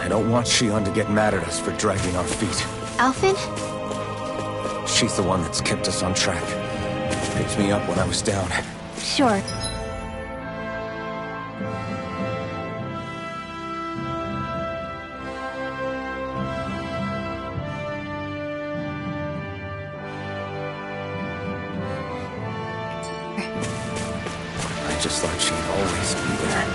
I don't want Shion to get mad at us for dragging our feet. Alphen? She's the one that's kept us on track. Picked me up when I was down. Sure. I just thought she'd always be there.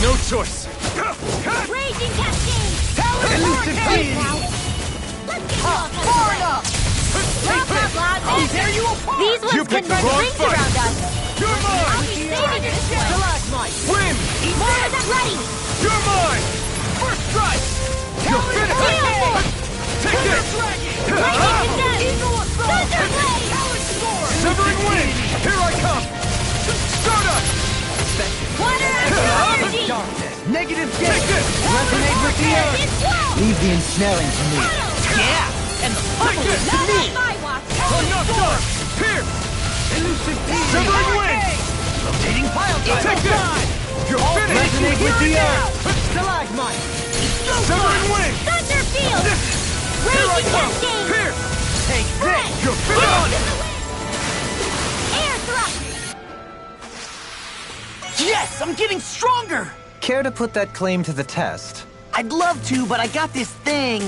No choice. Raging cascade! Elusive deity! Let's get far enough! Laugh out loud, man! Tear you apart! These ones You can picked the run wrong rings fight. around us! You're mine! I'll be saving you this way! Stalagmite! Win! More of that ready! You're mine! First strike! You're finished! Take this! Lightning condemned! Thunder blade! Severing wind! Here I come! Stardust! Water energy! Negative gate! Resonate with the earth! Leave the ensnaring to me. Yeah! And the pummel is to Not me! on my watch! Enough dark! Here! Elusive deity! Severing wind! Rotating pile drive! Take this! You're finished! Resonate with the earth! Stalagmite! Severing wind! Thunder field! Here I Raging come! cascade! Here! Take this! You're finished! Air thrust! Yes, I'm getting stronger! Care to put that claim to the test? I'd love to, but I got this thing.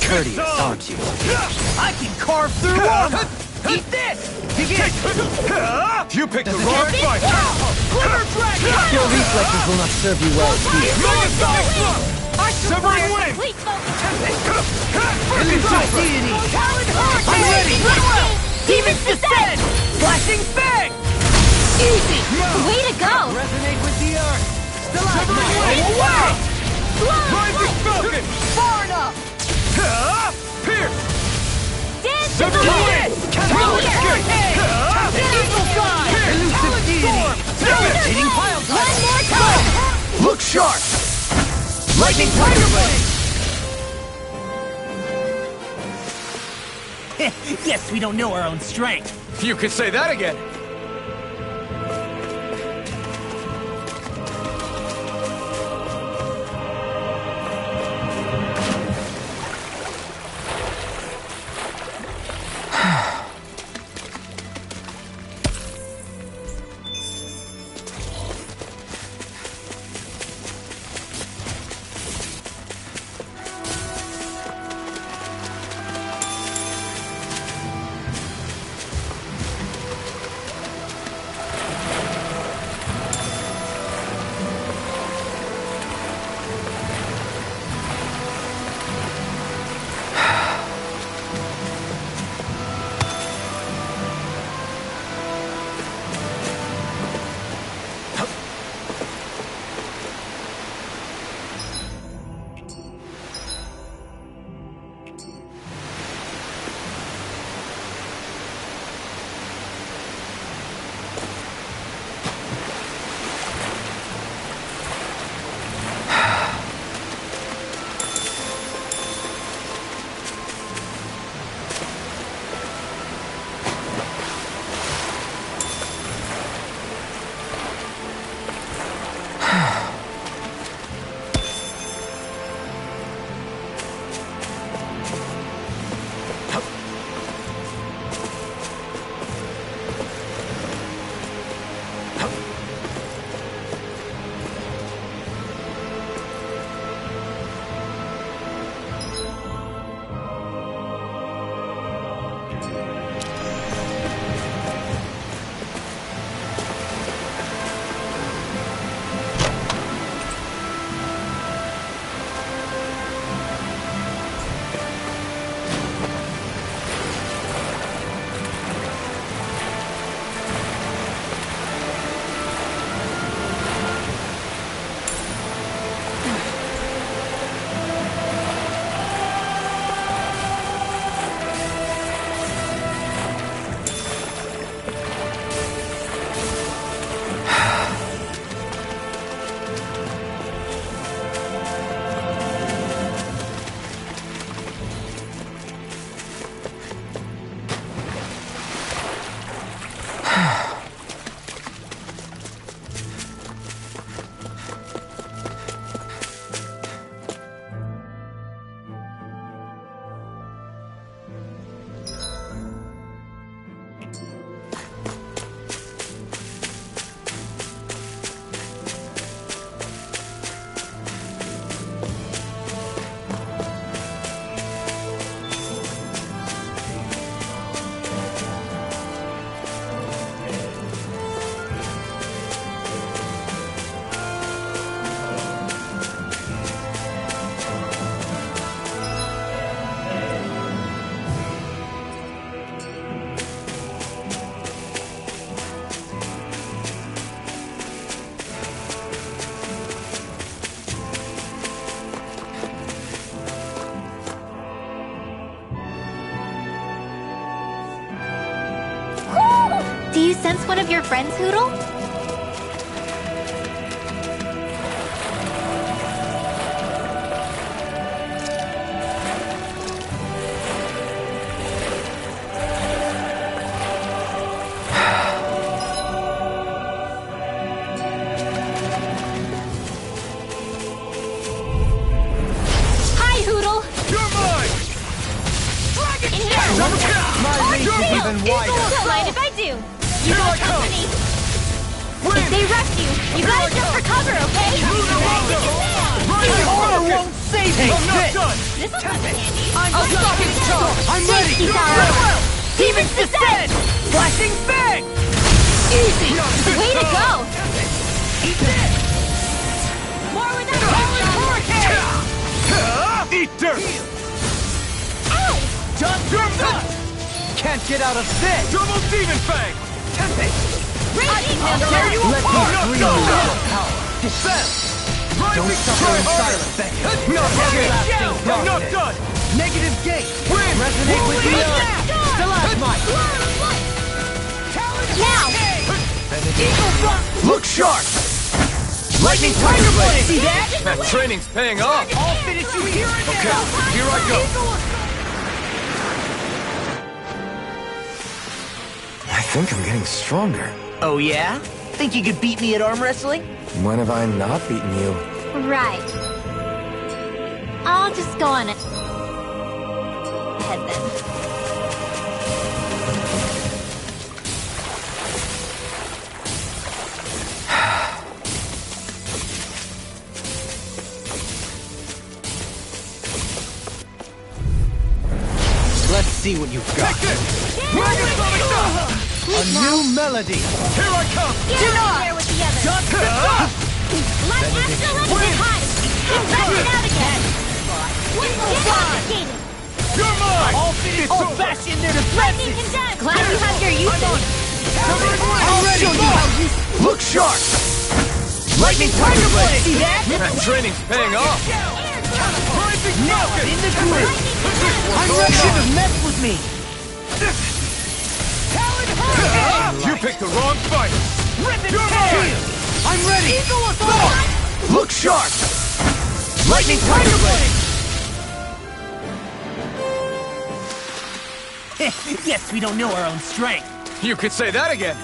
Courteous, aren't you? I can carve through armor! Eat this! Begin! You picked the wrong fight! Glitter dragon! Your reflexes will not serve you well here. Our Severing wind! complete focus! Elusive deity! I'm ready! Demons descend! Flashing bang! Easy! Way to go! Resonate with the earth! Severing wind! Wow! Rising falcon! Far enough! Here! Dance to the Severing wind! wind! Catapult escape! Eagle guy! Elusive deity! Devastating pile One drive! more time! Look sharp! Lightning tiger blade! Guess we don't know our own strength. You could say that again! one of your friends, Hoodle? Hi, Hoodle! You're mine! In here! My reach is even wider. Don't mind if I do. You Here I got come. company. Win! If they rush you, you gotta jump for cover, okay? Right, Armor won't save me! I'm not done! This will come in handy. I'll stop his charge! I'm ready! Safety tower. Demon's Descent! Flashing Fang! Easy! Way to go! Eat this! More with that hurricane! Eat dirt! Ow! You're not! Can't get out of this! Double Demon Fang! Raging I'll Missile! tear you Let me apart! free Not you done! of power! Defense! Don't Rising suffer in try silence! harder! Not everlasting I'm not darkness! done! Negative gate! Win! Resonate with the earth! Stalagmite! Now! Look sharp! Lightning Tiger Blade! See that? That training's paying off! I'll finish you here and Okay, now! here I go! I think I'm getting stronger. Oh yeah? Think you could beat me at arm wrestling? When have I not beaten you? Right. I'll just go on ahead then. Let's see what you've got. Take this! Megasonic Dust! A new melody! Here I come! Get out there with the others! Let extra limited hide! Keep pressing out again! Get complicated! You're mine! I'll finish It's old over. fashioned their Lightning defenses! condensed! Glad you have your uses! I'll show you how you look sharp! Lightning Tiger Blade! See that? That training's paying off! Rising Now I'm in the groove! I'm ready! You should have messed with me! You picked the wrong fight! You're mine! I'm ready! Look sharp! Lightning Tiger Blade! Guess we don't know our own strength. You could say that again!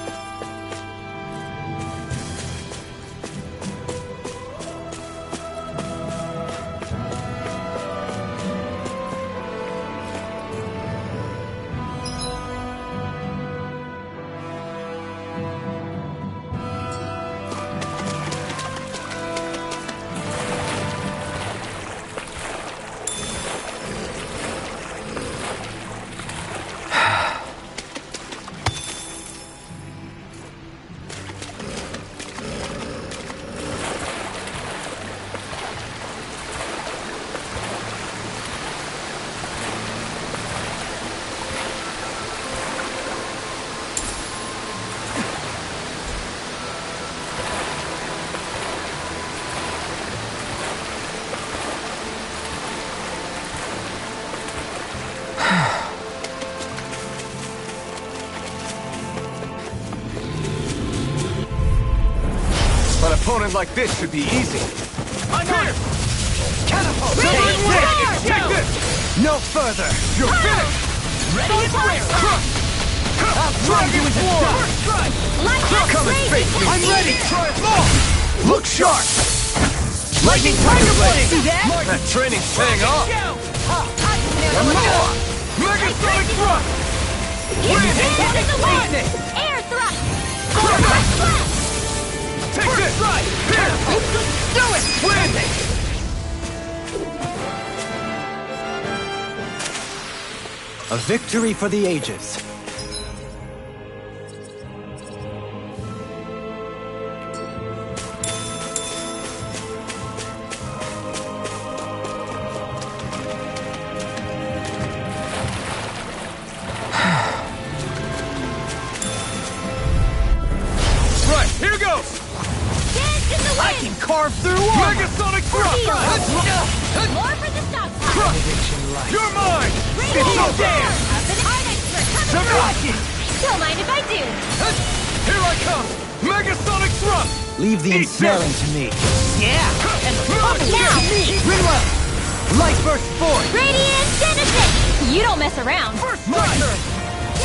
An opponent like this should be easy. I'm here! Catapult! Take this! No further! You're finished! Ready and rare! I'll drag you into War! dust! Come and face me! I'm ready! Try it long! Look sharp! Lightning Tiger Blade! See that? That training's paying off! Megasonic Thrust! Air thrust! Take this! Here! Do it! Win! A victory for the ages. Right, here goes! Dance in the I wind! can carve through armor! Megasonic Thrust! More for the stockpile! You're mine! Bring It's it over! there! Up an art expert coming Sever- through! Don't mind if I do! Here I come! Megasonic thrust! Leave the ensnaring to me. Yeah! And the bubble now. to me! Rinwell! Light burst forth! Radiant Genesis! You don't mess around. My turn!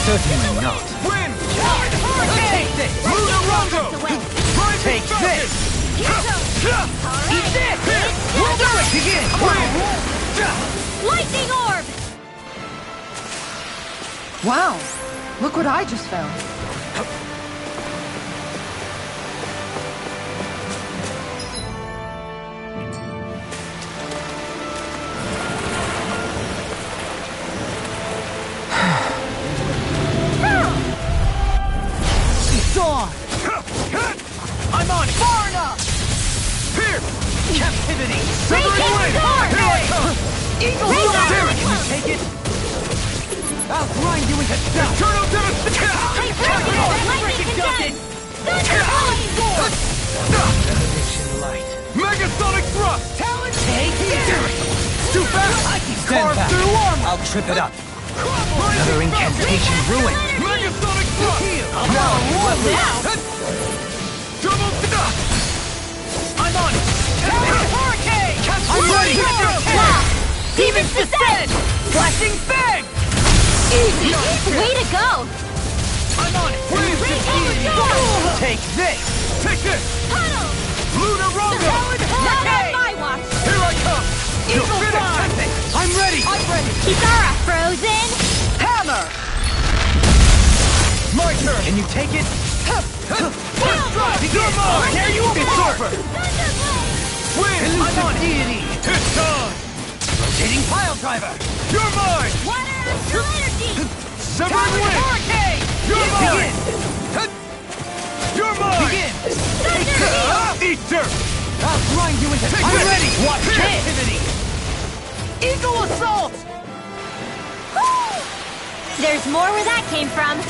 Certainly not. Win! Take this! Luna Rondo! Take this! Eat this! We'll do it! Begin! Lightning Orb! Wow, look what I just found. It's on! I'm on it! Far enough! Here! Captivity! Radiant Storm! Here I come! Eagle Raise Storm! up! Can you take it? I'll grind you into dust! Eternal Devastation! Lightning Condense! Thunderbolt! Benediction light. Megasonic thrust! Talent take it! Too fast! I can carve through armor! I'll trip it up. Another incantation ruined. Megasonic thrust! Now! Double I'm on it! Hurricane! I'm ready! Demons Descent! Flashing Fang! Easy! Way to go! I'm on it! Take this! Take this! Tunnel! Luna Rondo! Not on my watch! Here I come! Eagle Fang! I'm ready! Kisara frozen! Hammer! My turn! Can you take it? You're mine! Dare you It's over! Thunderbolt! Win! I'm on deity! It's on! Rotating pile driver! You're mine! Water Astral Energy! Severing Wind! Hurricane! You're mine! Begin! You're mine! Begin! Eat dirt! I'll grind you into Take I'm this! ready! Watch Here! captivity! Eagle assault! There's more where that came from.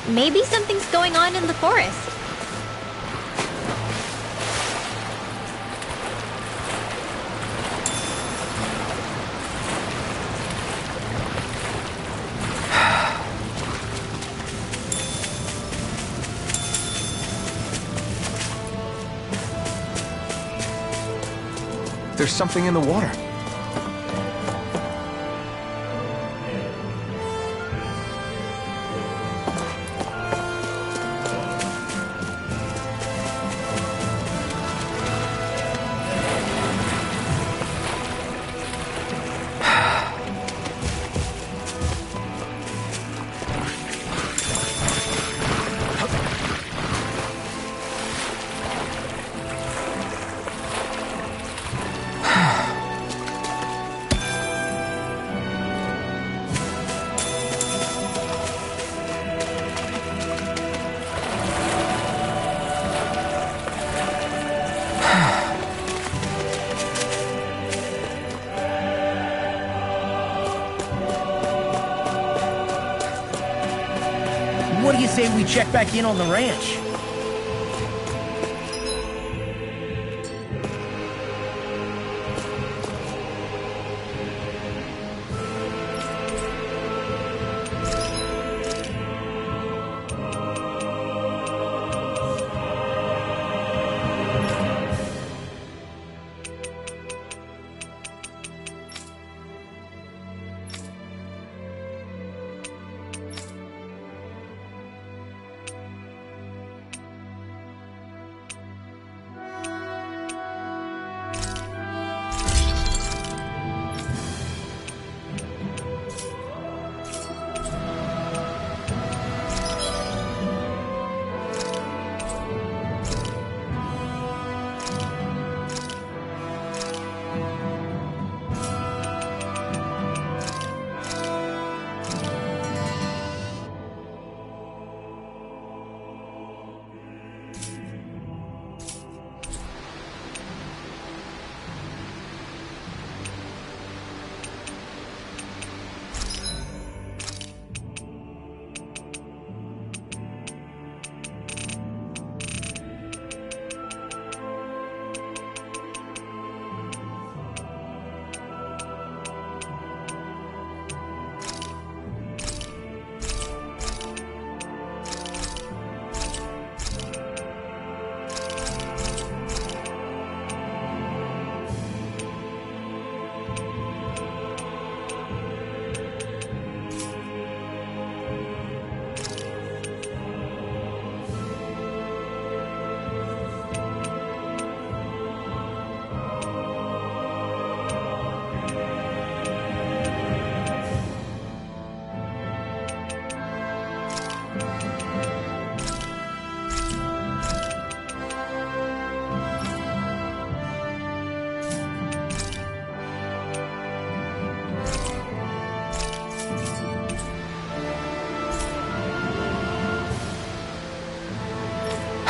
Maybe something's going on in the forest. There's something in the water. What do you say we check back in on the ranch?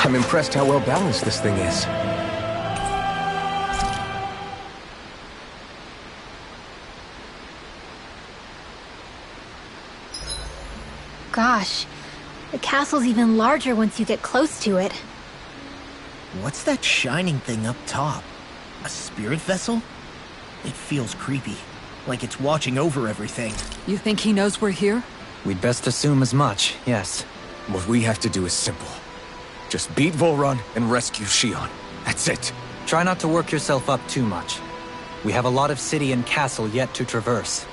I'm impressed how well balanced this thing is. Gosh, the castle's even larger once you get close to it. What's that shining thing up top? A spirit vessel? It feels creepy, like it's watching over everything. You think he knows we're here? We'd best assume as much, yes. What we have to do is simple. Just beat Volron and rescue Shion. That's it. Try not to work yourself up too much. We have a lot of city and castle yet to traverse.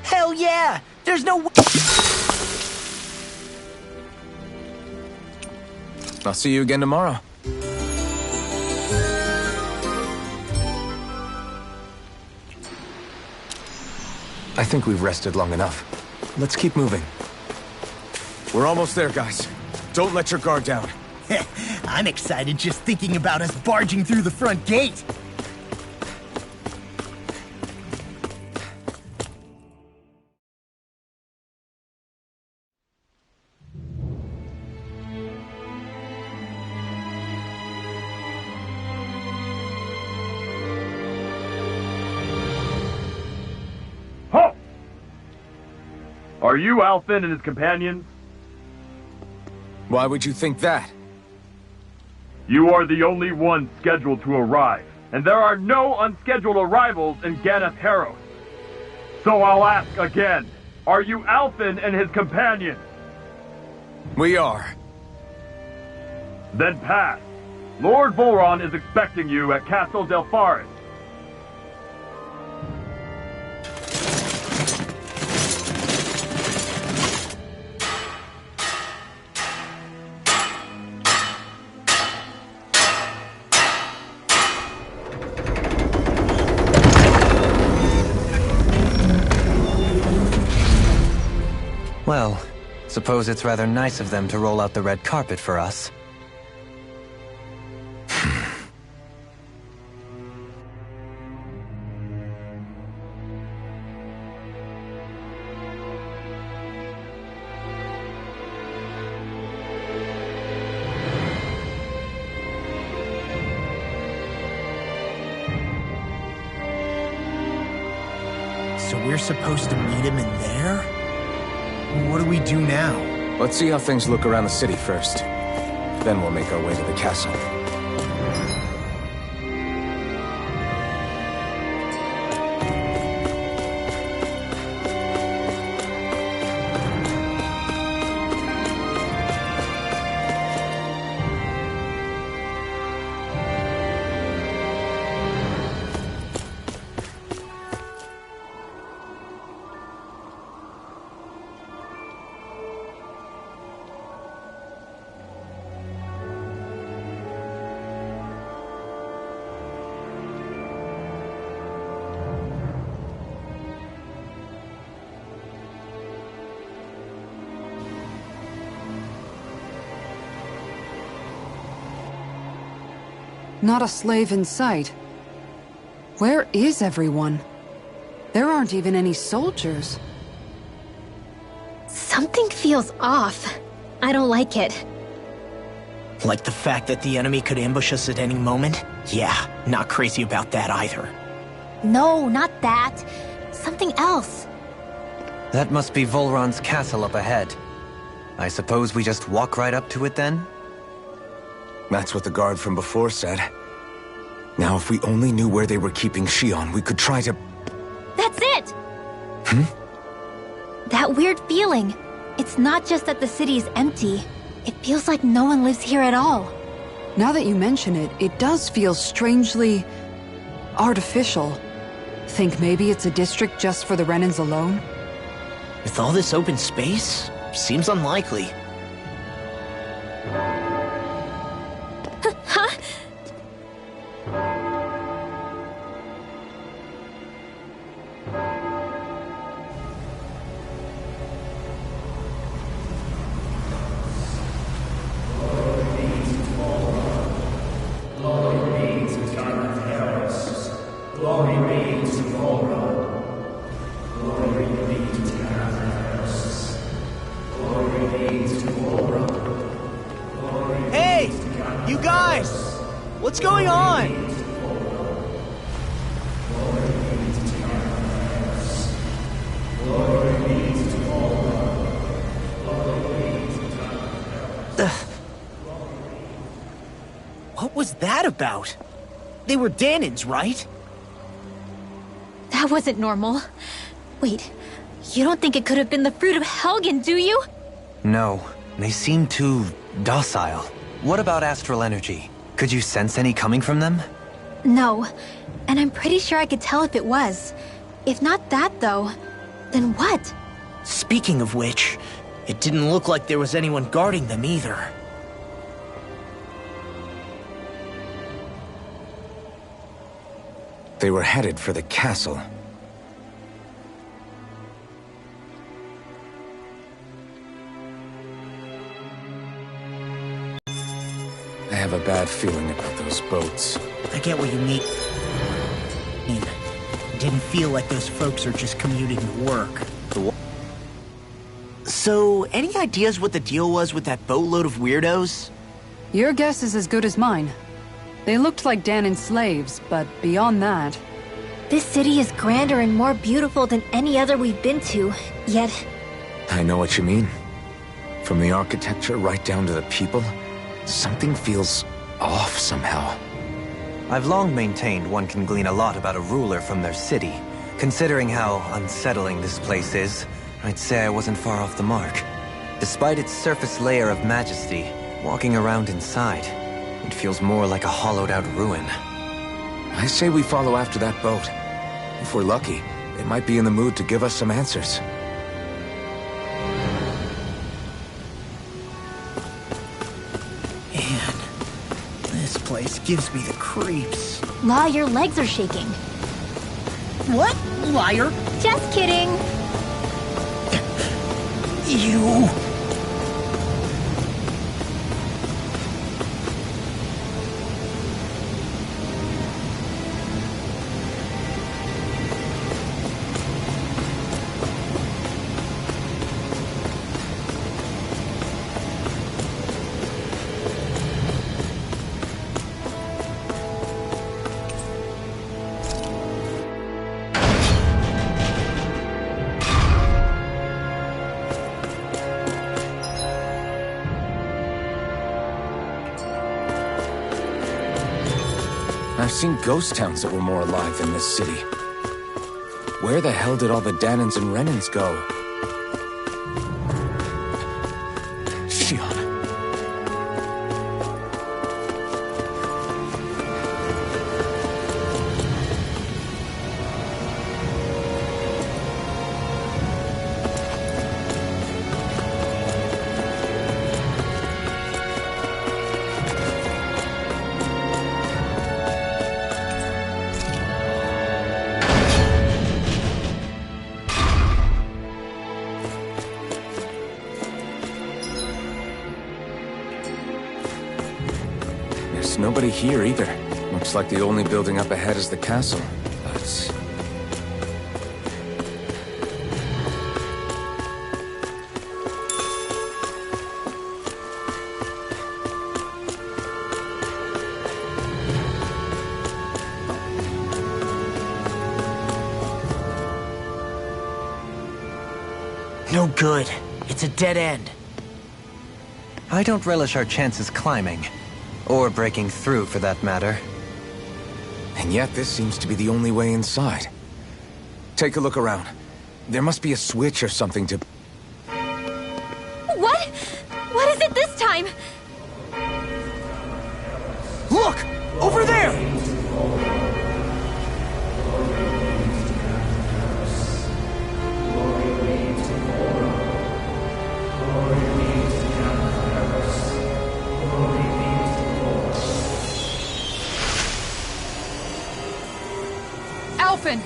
Hell yeah! There's no w- I'll see you again tomorrow. I think we've rested long enough. Let's keep moving. We're almost there, guys. Don't let your guard down. I'm excited just thinking about us barging through the front gate. Halt! Are you Alfin and his companions? Why would you think that? You are the only one scheduled to arrive, and there are no unscheduled arrivals in Ganeth Haros. So I'll ask again, are you Alfin and his companions? We are. Then pass. Lord Volron is expecting you at Castle Delpharis. Well, suppose it's rather nice of them to roll out the red carpet for us. So we're supposed to meet him in there? What do we do now? Let's see how things look around the city first. Then we'll make our way to the castle. Not a slave in sight. Where is everyone? There aren't even any soldiers. Something feels off. I don't like it. Like the fact that the enemy could ambush us at any moment? Yeah, not crazy about that either. No, not that. Something else. That must be Volron's castle up ahead. I suppose we just walk right up to it then? That's what the guard from before said. Now, if we only knew where they were keeping Shion, we could try to... That's it! That weird feeling. It's not just that the city is empty. It feels like no one lives here at all. Now that you mention it, it does feel strangely... artificial. Think maybe it's a district just for the Renans alone? With all this open space, seems unlikely. Huh? Hey! You guys! What's going on? What was that about? They were Danans, right? That wasn't normal. Wait, you don't think it could have been the fruit of Helgen, do you? No, they seem too docile. What about astral energy? Could you sense any coming from them? No, and I'm pretty sure I could tell if it was. If not that, though, then what? Speaking of which, it didn't look like there was anyone guarding them either. They were headed for the castle. I have a bad feeling about those boats. I get what you mean. It didn't feel like those folks are just commuting to work. So, any ideas what the deal was with that boatload of weirdos? Your guess is as good as mine. They looked like Danan slaves, but beyond that... This city is grander and more beautiful than any other we've been to, yet... I know what you mean. From the architecture right down to the people, something feels off somehow. I've long maintained one can glean a lot about a ruler from their city. Considering how unsettling this place is, I'd say I wasn't far off the mark. Despite its surface layer of majesty, walking around inside, it feels more like a hollowed-out ruin. I say we follow after that boat. If we're lucky, it might be in the mood to give us some answers. Man, this place gives me the creeps. Law, your legs are shaking. What? Liar? Just kidding. You... I've seen ghost towns that were more alive than this city. Where the hell did all the Danans and Renans go? Shion. There's nobody here either. Looks like the only building up ahead is the castle, but... No good. It's a dead end. I don't relish our chances climbing. Or breaking through, for that matter. And yet this seems to be the only way inside. Take a look around. There must be a switch or something to... What? What is it this time? Look! Over there! Alphen!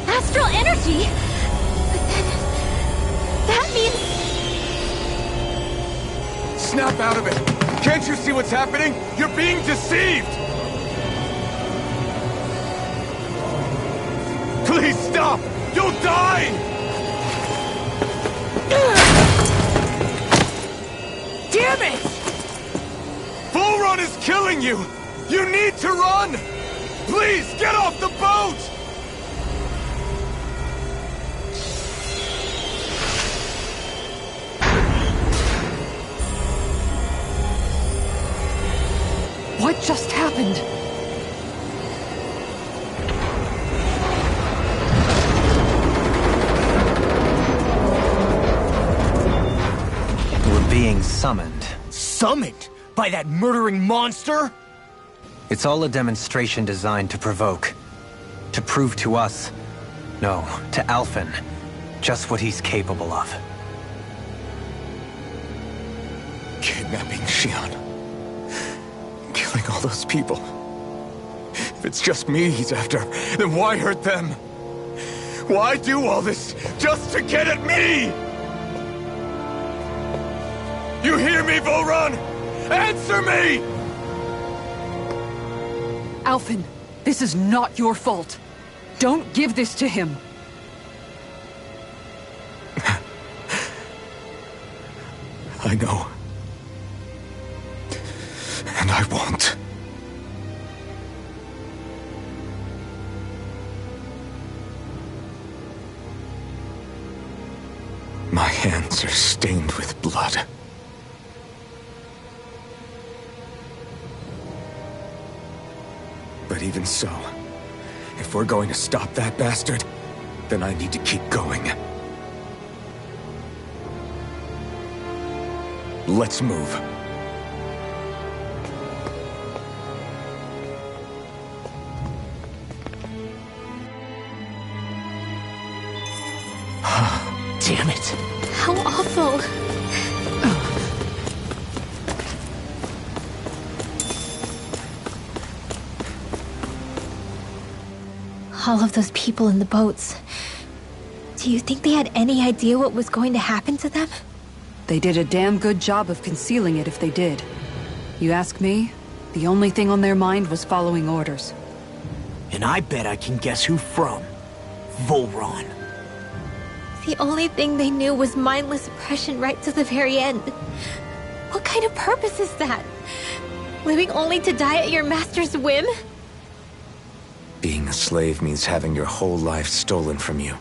Astral energy? But then... that means... Snap out of it! Can't you see what's happening? You're being deceived! Please stop! You'll die! Damn it! Full run is killing you! You need to run! Please, get off the boat! What just happened? We're being summoned. Summoned? By that murdering monster? It's all a demonstration designed to provoke. To prove to us, no, to Alphen, just what he's capable of. Kidnapping Xion. Killing all those people. If it's just me he's after, then why hurt them? Why do all this just to get at me? You hear me, Volron? Answer me! Alphen, this is not your fault. Don't give this to him. I know. And I won't. My hands are stained with blood. But even so, if we're going to stop that bastard, then I need to keep going. Let's move. Damn it. How awful. All of those people in the boats. Do you think they had any idea what was going to happen to them? They did a damn good job of concealing it if they did. You ask me, the only thing on their mind was following orders. And I bet I can guess who from. Volron. The only thing they knew was mindless oppression right to the very end. What kind of purpose is that? Living only to die at your master's whim? Being a slave means having your whole life stolen from you.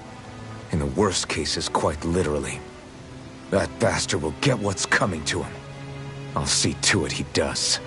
In the worst cases, quite literally. That bastard will get what's coming to him. I'll see to it he does.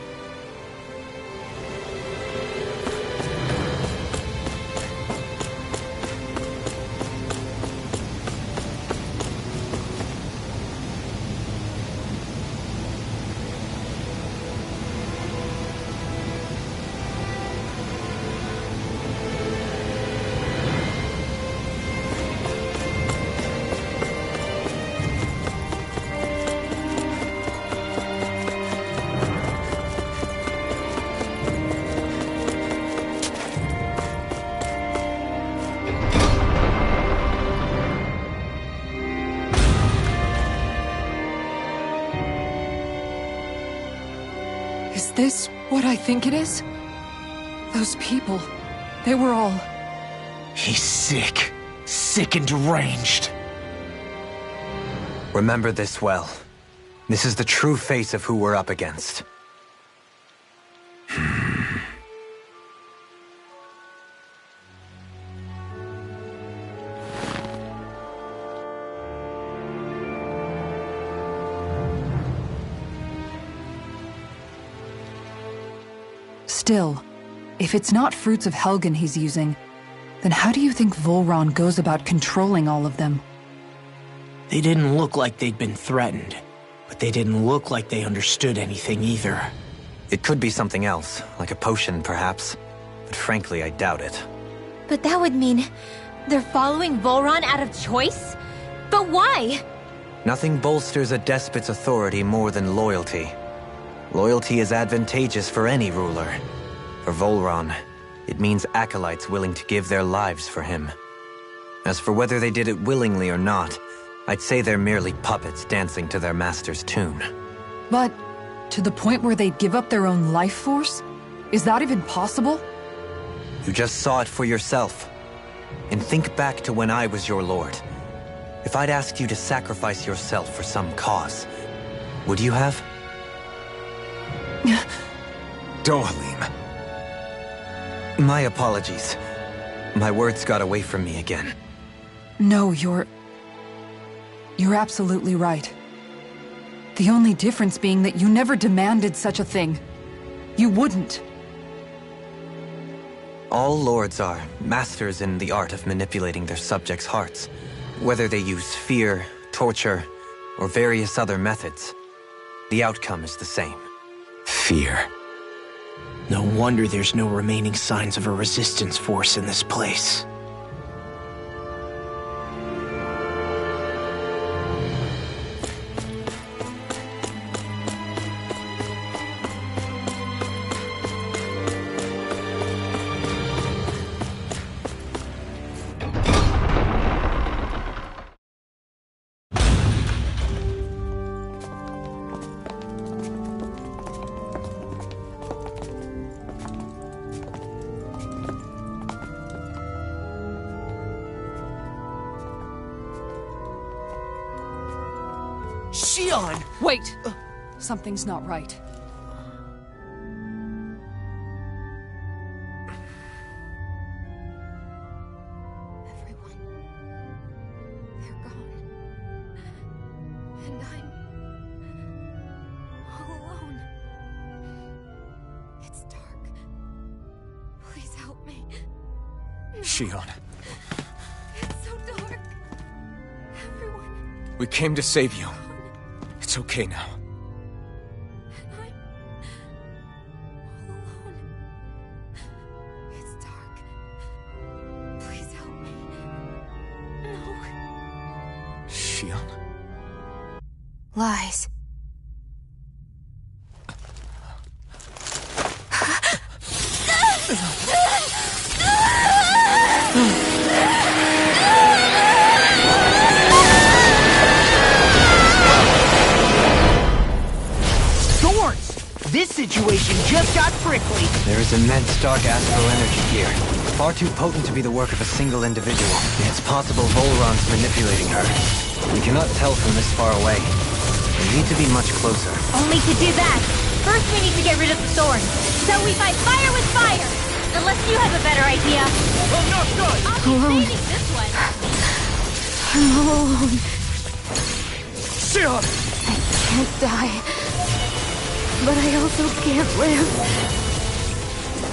this what I think it is? Those people, they were all... He's sick. Sick and deranged. Remember this well. This is the true face of who we're up against. Still, if it's not fruits of Helgen he's using, then how do you think Volron goes about controlling all of them? They didn't look like they'd been threatened, but they didn't look like they understood anything either. It could be something else, like a potion perhaps, but frankly I doubt it. But that would mean they're following Volron out of choice? But why? Nothing bolsters a despot's authority more than loyalty. Loyalty is advantageous for any ruler. For Volron, it means acolytes willing to give their lives for him. As for whether they did it willingly or not, I'd say they're merely puppets dancing to their master's tune. But to the point where they'd give up their own life force? Is that even possible? You just saw it for yourself. And think back to when I was your lord. If I'd asked you to sacrifice yourself for some cause, would you have? Dohalim. My apologies. My words got away from me again. No, you're absolutely right. The only difference being that you never demanded such a thing. You wouldn't. All lords are masters in the art of manipulating their subjects' hearts. Whether they use fear, torture, or various other methods, the outcome is the same. Fear. No wonder there's no remaining signs of a resistance force in this place. Shion! Wait! Something's not right. Everyone. They're gone. And I'm all alone. It's dark. Please help me. Shion, It's so dark. Everyone. we came to save you. It's okay now. I'm all alone. It's dark. Please help me. No. Shion? Lies. This situation just got prickly. There is immense dark astral energy here. Far too potent to be the work of a single individual. It's possible Volron's manipulating her. We cannot tell from this far away. We need to be much closer. Only to do that, first we need to get rid of the thorn. So we fight fire with fire! Unless you have a better idea. Oh, no, good! I'll be saving this one. I'm all alone. Shion! I can't die. But I also can't live.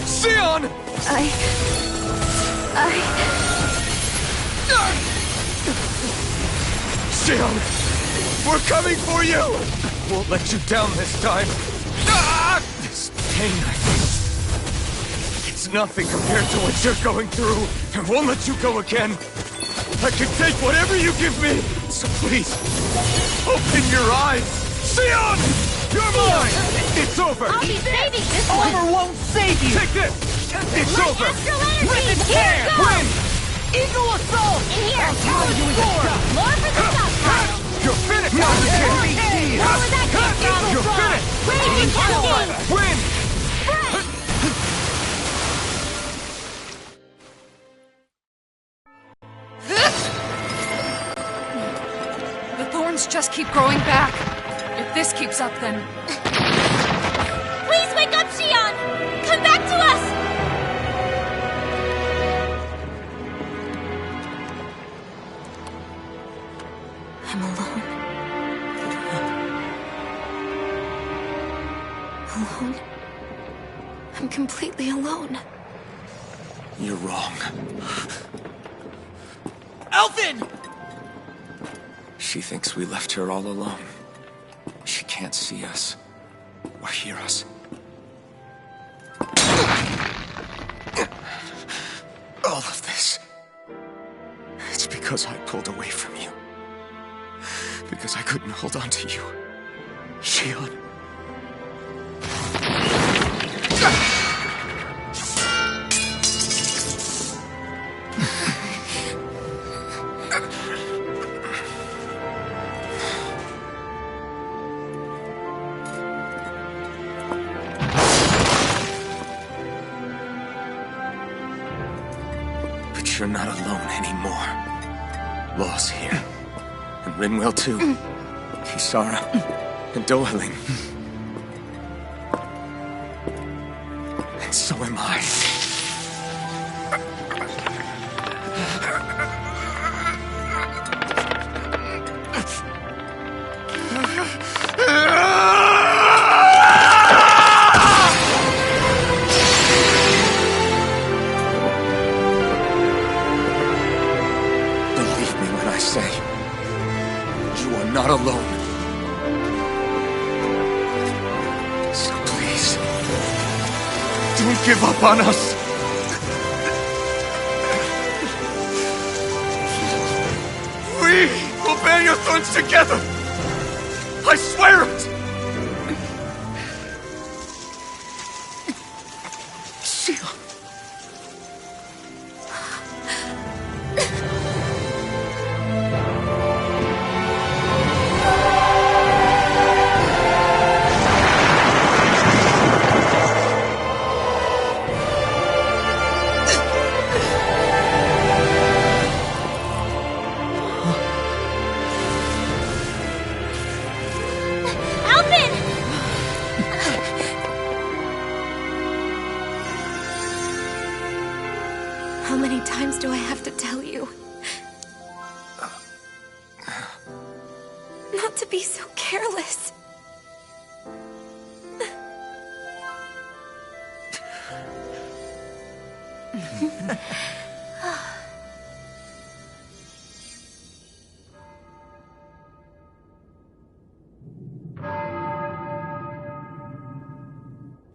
Shion! Shion! We're coming for you! Won't let you down this time. Ah! This pain I feel. It's nothing compared to what you're going through. I won't let you go again. I can take whatever you give me. So please, open your eyes. Shion! You're mine! It's over! I'll be saving this one! Armor won't save you! Take this! It's Let over! astral energy! Rip it Here tear! it goes! Win! Eagle assault! In here! I'll you with the stuff! More for the top pile! You're finished! Now the Where would that come from? You're finished! Wave and cascade! Win! wounds just keep growing back. If this keeps up, then... Please wake up, Xion! Come back to us! I'm alone. Alone? I'm completely alone. You're wrong. Alphen! She thinks we left her all alone. She can't see us or hear us. All of this. It's because I pulled away from you. Because I couldn't hold on to you. Xion. But you're not alone anymore. Law's here. And Rinwell too. Kisara. And Dohaling. And so am I. Believe me when I say, you are not alone. So please, don't give up on us. We will bear your thorns together. I swear it. Xion. Alvin! How many times do I have to tell you? Not to be so careless.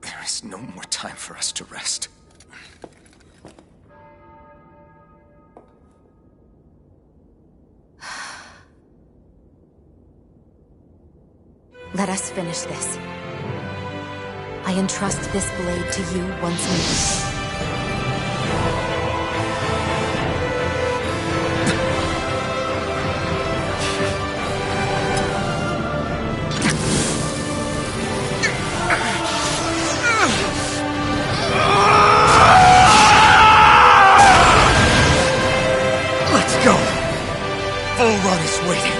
There is no more time for us to rest. Let us finish this. I entrust this blade to you once more. Let's go. Full run is waiting.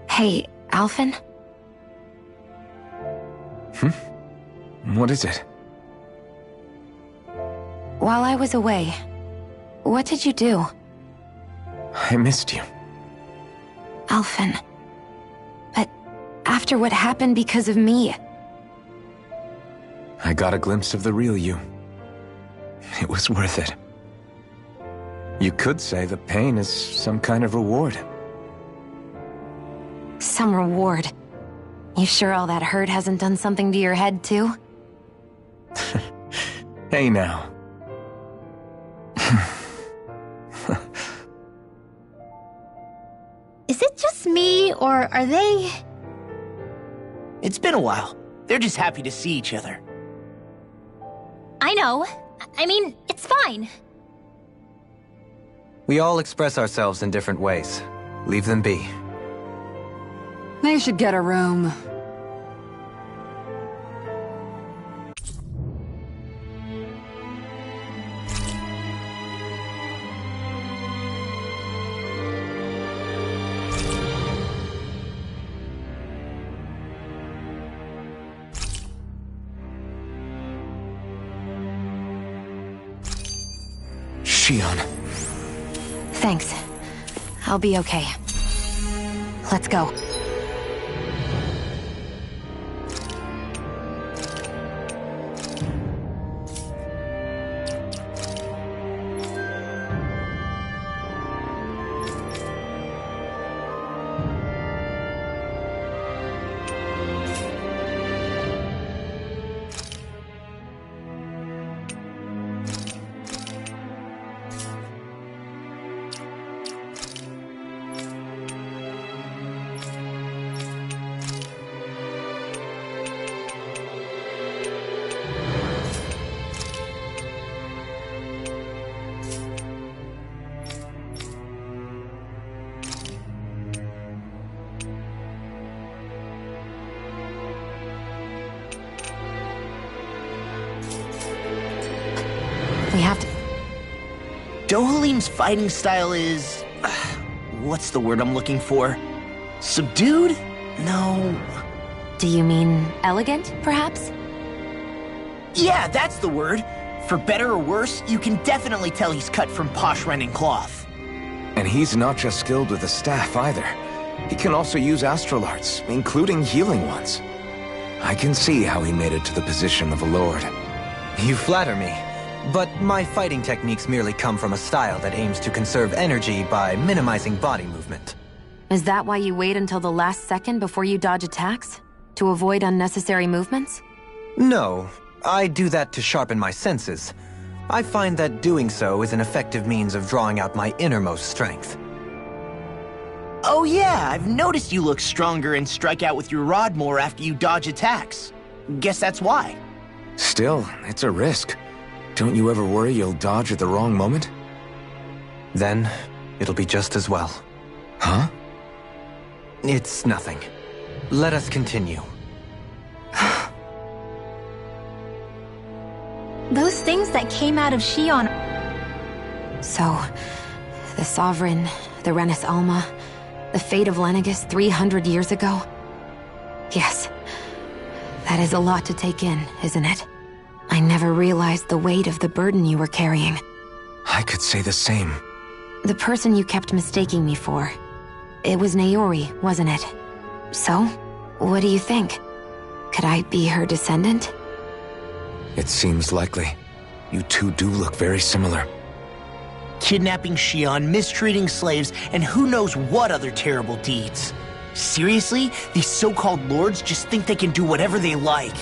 Hey, Alphen? What is it? While I was away, what did you do? I missed you. Alphen. But after what happened because of me, I got a glimpse of the real you. It was worth it. You could say the pain is some kind of reward. some reward. You sure all that hurt hasn't done something to your head, too? Hey now. Is it just me, or are they... It's been a while. They're just happy to see each other. I know. I mean, it's fine. We all express ourselves in different ways. Leave them be. They should get a room. Shion. Thanks. I'll be okay. Let's go. We have to... Dohalim's fighting style is... what's the word I'm looking for? Subdued? No... Do you mean elegant, perhaps? Yeah, that's the word. For better or worse, you can definitely tell he's cut from posh Renin cloth. And he's not just skilled with the staff either. He can also use astral arts, including healing ones. I can see how he made it to the position of a lord. You flatter me. But my fighting techniques merely come from a style that aims to conserve energy by minimizing body movement. Is that why you wait until the last second before you dodge attacks? To avoid unnecessary movements? No, I do that to sharpen my senses. I find that doing so is an effective means of drawing out my innermost strength. Oh yeah, I've noticed you look stronger and strike out with your rod more after you dodge attacks. Guess that's why. Still, it's a risk. Don't you ever worry you'll dodge at the wrong moment? Then, it'll be just as well. Huh? It's nothing. Let us continue. Those things that came out of Shion... So, the Sovereign, the Renis Alma, the fate of Lenegis 300 years ago? Yes. That is a lot to take in, isn't it? I never realized the weight of the burden you were carrying. I could say the same. The person you kept mistaking me for. It was Naori, wasn't it? So, what do you think? Could I be her descendant? It seems likely. You two do look very similar. Kidnapping Shion, mistreating slaves, and who knows what other terrible deeds. Seriously? These so-called lords just think they can do whatever they like.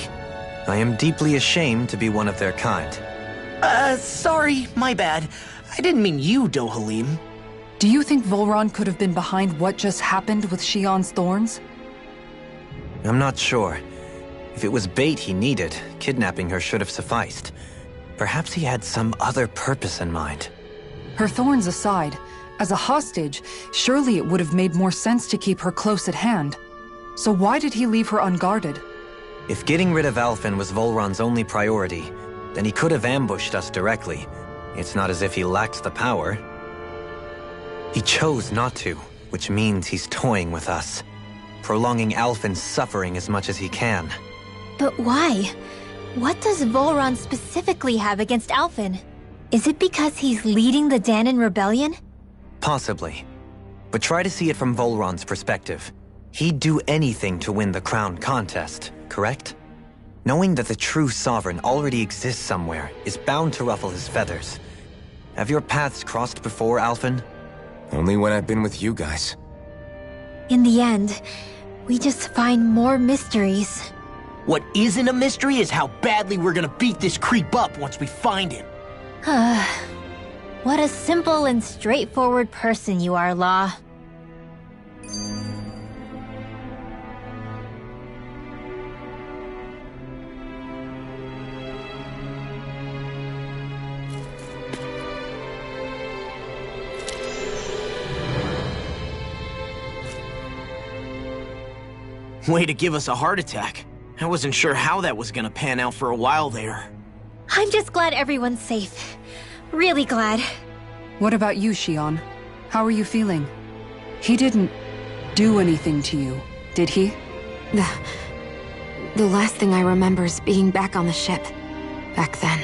I am deeply ashamed to be one of their kind. Sorry, my bad. I didn't mean you, Dohalim. Do you think Volron could have been behind what just happened with Shion's thorns? I'm not sure. If it was bait he needed, kidnapping her should have sufficed. Perhaps he had some other purpose in mind. Her thorns aside, as a hostage, surely it would have made more sense to keep her close at hand. So why did he leave her unguarded? If getting rid of Alphen was Volron's only priority, then he could have ambushed us directly. It's not as if he lacked the power. He chose not to, which means he's toying with us, prolonging Alphen's suffering as much as he can. But why? What does Volron specifically have against Alphen? Is it because he's leading the Danon rebellion? Possibly. But try to see it from Volron's perspective. He'd do anything to win the crown contest, correct? Knowing that the true sovereign already exists somewhere is bound to ruffle his feathers. Have your paths crossed before, Alphen? Only when I've been with you guys. In the end, we just find more mysteries. What isn't a mystery is how badly we're gonna beat this creep up once we find him. What a simple and straightforward person you are, Law. Way to give us a heart attack. I wasn't sure how that was gonna pan out for a while there. I'm just glad everyone's safe. Really glad. What about you, Shion? How are you feeling? He didn't do anything to you, did he? The last thing I remember is being back on the ship. Back then.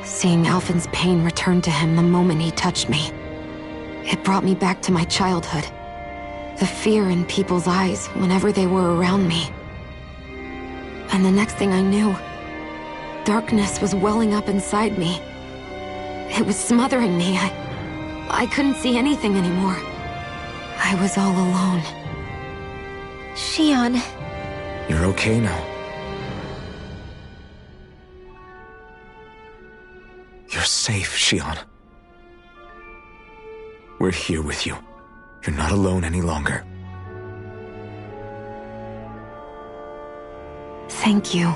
Seeing Alphen's pain return to him the moment he touched me. It brought me back to my childhood. The fear in people's eyes whenever they were around me. And the next thing I knew, darkness was welling up inside me. It was smothering me. I couldn't see anything anymore. I was all alone. Shion. You're okay now. You're safe, Shion. We're here with you. You're not alone any longer. Thank you.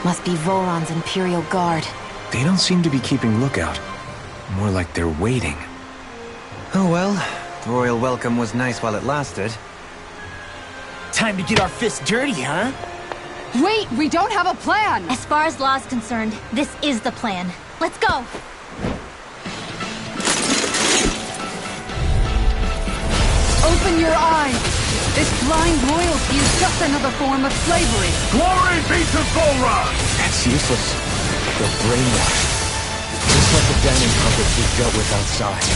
Must be Voron's Imperial Guard. They don't seem to be keeping lookout. More like they're waiting. Oh well, the royal welcome was nice while it lasted. Time to get our fists dirty, huh? Wait, we don't have a plan! As far as law's concerned, this is the plan. Let's go! Open your eyes! This blind loyalty is just another form of slavery. Glory be to Volra! That's useless. They're brainwashed. Just like the damning puppets we've dealt with outside.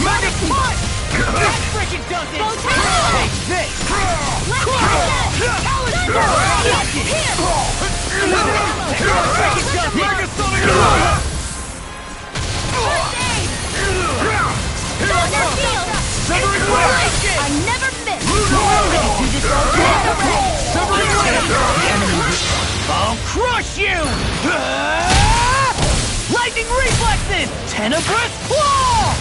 Magic punch! That freaking does it! Take this! I never miss! I'll crush you! Lightning reflexes! Tenebrous claw!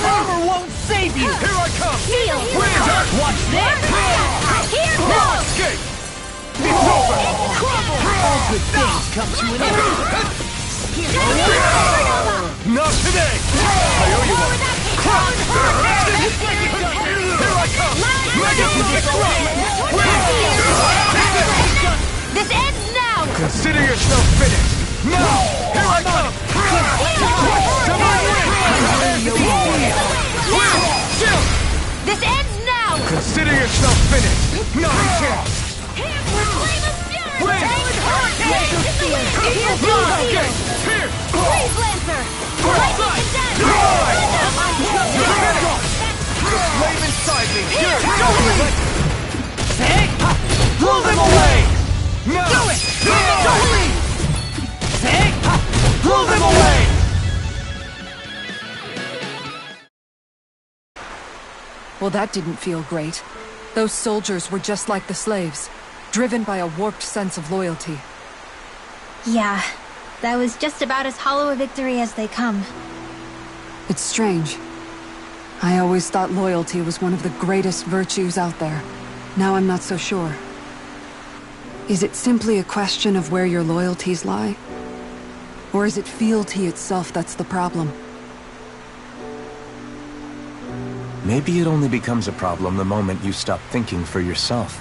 Armor won't save you! Here I come! Watch this! Here Now goes! escape! It's over! Crumble! All good things come to an end! Not today! I owe you one! Here I come! This ends now! Consider yourself finished! Now! Here I come! This ends now! Consider yourself finished! Not a chance! Freeze Lancer! Lightning The flame inside me! Here! Blow them away! No! Do it! Don't leave! Blow them away! Well, that didn't feel great. Those soldiers were just like the slaves, driven by a warped sense of loyalty. Yeah, that was just about as hollow a victory as they come. It's strange. I always thought loyalty was one of the greatest virtues out there. Now I'm not so sure. Is it simply a question of where your loyalties lie? Or is it fealty itself that's the problem? Maybe it only becomes a problem the moment you stop thinking for yourself.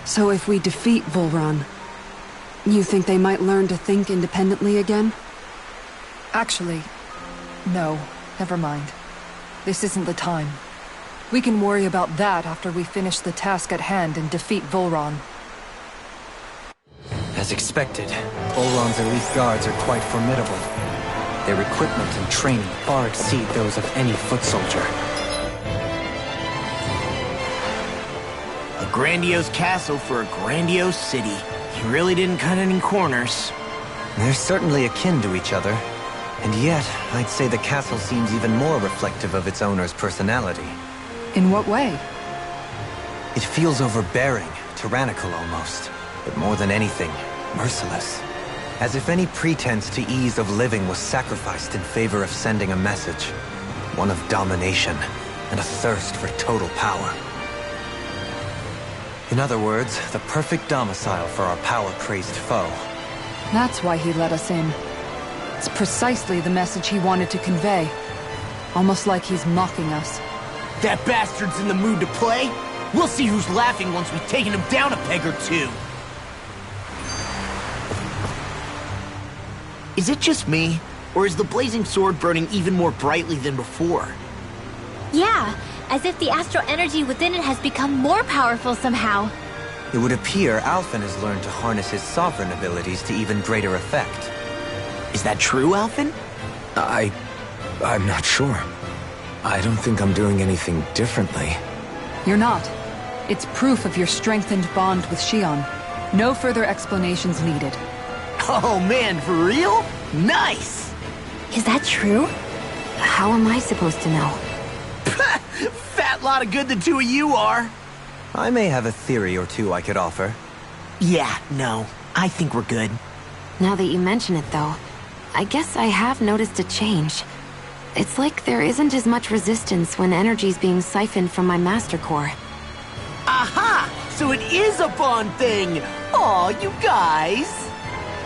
So if we defeat Volran, you think they might learn to think independently again? Actually, no. Never mind. This isn't the time. We can worry about that after we finish the task at hand and defeat Volran. As expected, Volran's elite guards are quite formidable. Their equipment and training far exceed those of any foot soldier. A grandiose castle for a grandiose city. You really didn't cut any corners. They're certainly akin to each other. And yet, I'd say the castle seems even more reflective of its owner's personality. In what way? It feels overbearing, tyrannical almost. But more than anything, merciless. As if any pretense to ease of living was sacrificed in favor of sending a message. One of domination, and a thirst for total power. In other words, the perfect domicile for our power-crazed foe. That's why he let us in. It's precisely the message he wanted to convey. Almost like he's mocking us. That bastard's in the mood to play? We'll see who's laughing once we've taken him down a peg or two. Is it just me, or is the blazing sword burning even more brightly than before? Yeah, as if the astral energy within it has become more powerful somehow. It would appear Alphen has learned to harness his sovereign abilities to even greater effect. Is that true, Alphen? I'm not sure. I don't think I'm doing anything differently. You're not. It's proof of your strengthened bond with Shion. No further explanations needed. Oh man, for real? Nice! Is that true? How am I supposed to know? Fat lot of good the two of you are. I may have a theory or two I could offer. Yeah, no. I think we're good. Now that you mention it, though, I guess I have noticed a change. It's like there isn't as much resistance when energy's being siphoned from my Master Core. Aha! So it is a bond thing! Aw, you guys!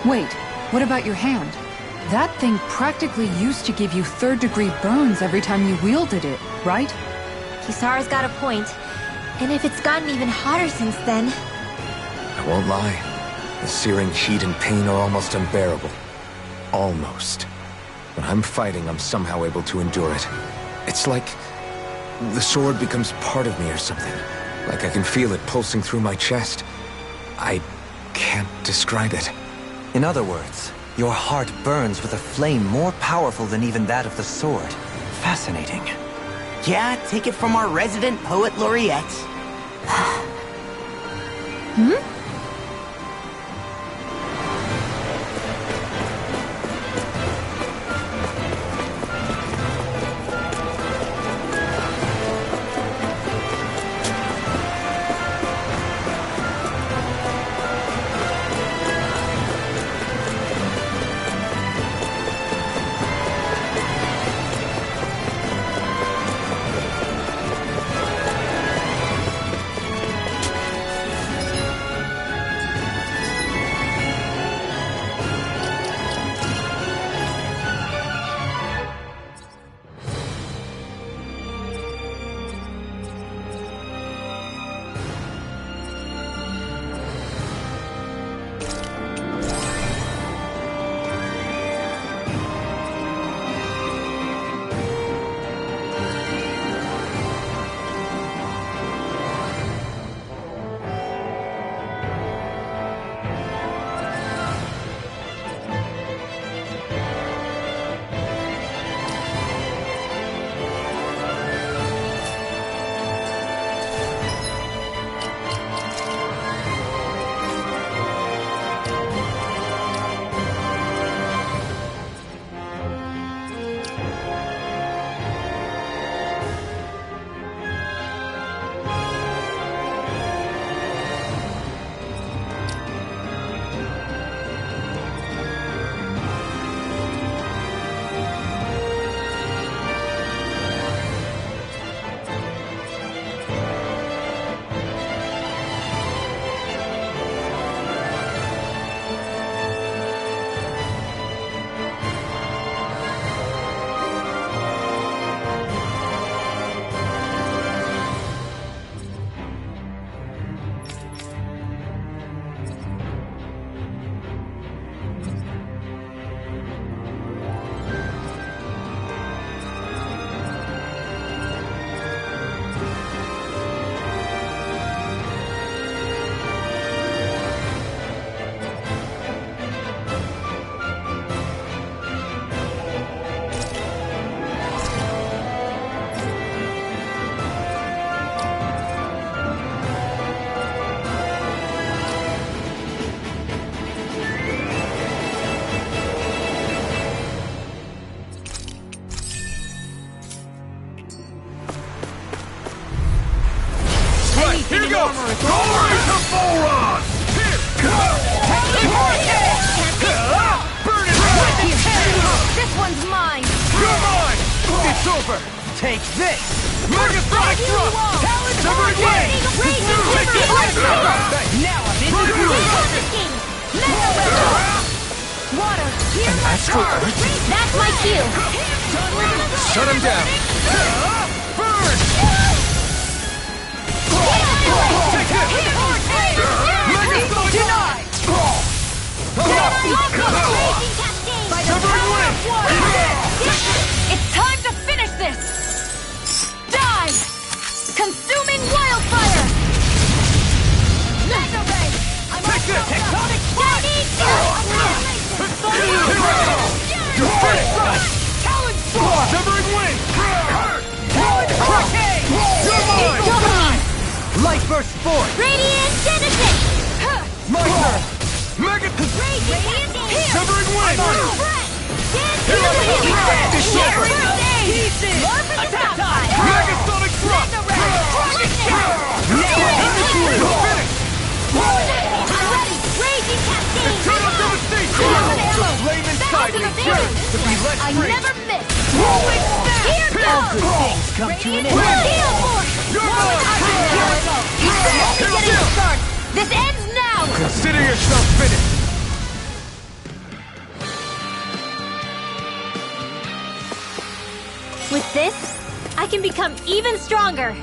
Wait, what about your hand? That thing practically used to give you third-degree burns every time you wielded it, right? Kisara's got a point. And if it's gotten even hotter since then... I won't lie. The searing heat and pain are almost unbearable. Almost. When I'm fighting, I'm somehow able to endure it. It's like the sword becomes part of me or something. Like I can feel it pulsing through my chest. I can't describe it. In other words, your heart burns with a flame more powerful than even that of the sword. Fascinating. Yeah, take it from our resident poet laureate. over! Take this! Mega Strike Thrust! Talon Severing Wing! Now I'm in the groove! Water! An astral earth? That's my cue! Shut him down! Burn! Denied! Severing Wing! It's time to finish this! Die! Consuming wildfire! Mega Ray! Take this! Tectonic Spark! You're finished! Talon Storm! Severing Wing! Talon Hurricane! You're mine! Light Burst Force! Radiant Genesis! My turn! Mega... Radiant Severing Wing! Attack time! Mega Sonic Thrust! You're finished! Raging Cascade! Eternal Devastation! The flame inside me yearns to be let I free! never miss! Here All goes! good things come to an end! Heal Force! You're mine! Only getting started! This ends now! Consider yourself finished! With this, I can become even stronger.